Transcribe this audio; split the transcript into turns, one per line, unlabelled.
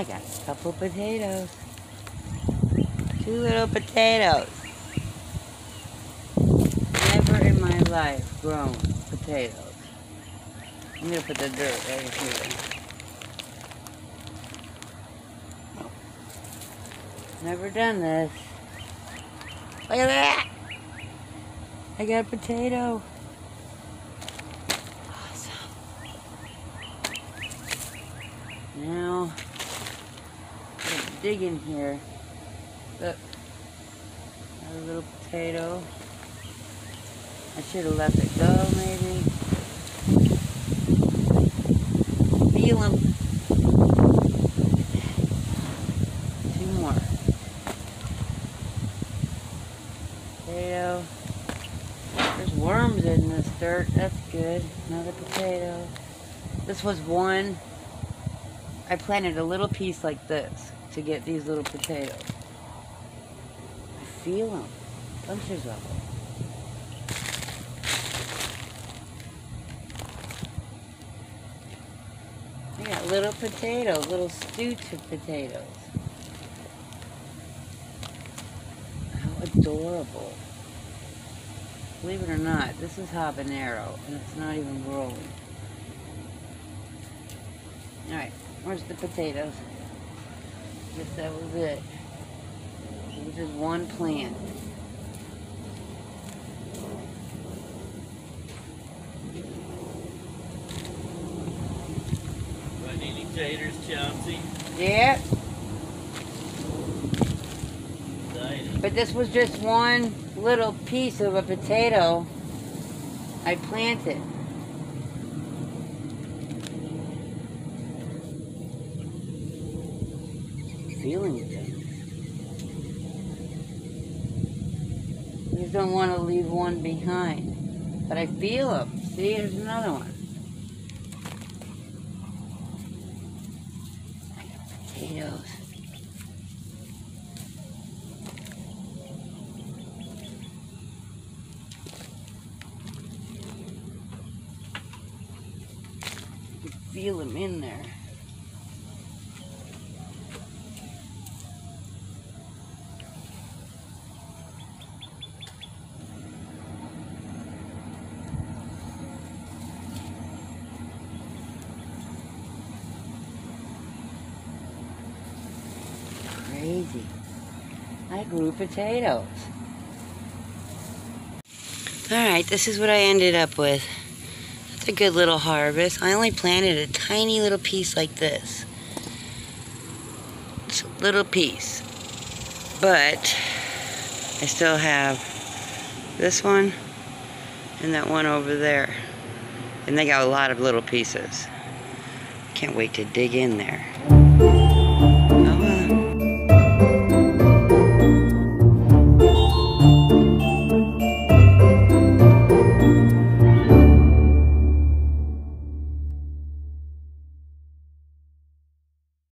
I got a couple potatoes. 2 little potatoes. Never in my life grown potatoes. I'm gonna put the dirt right here. Never done this. Look at that! I got a potato. Awesome. Now, I'm gonna dig in here. Look, another little potato. I should have let it go, maybe. Feel them. 2 more. Potato. There's worms in this dirt. That's good. Another potato. This was one. I planted a little piece like this to get these little potatoes. I feel them. Bunches of them. I got little potatoes, little stoots of potatoes. How adorable. Believe it or not, this is habanero, and it's not even growing. Alright, where's the potatoes? Guess that was it. This is one plant.
Any taters, Chauncey?
Yeah.
Exciting.
But this was just one little piece of a potato I planted. Feeling things. I just don't want to leave one behind. But I feel them. See, there's another one. I got potatoes. You can feel them in there. Crazy. I grew potatoes. Alright, this is what I ended up with. That's a good little harvest. I only planted a tiny little piece like this. It's a little piece. But I still have this one and that one over there. And they got a lot of little pieces. Can't wait to dig in there.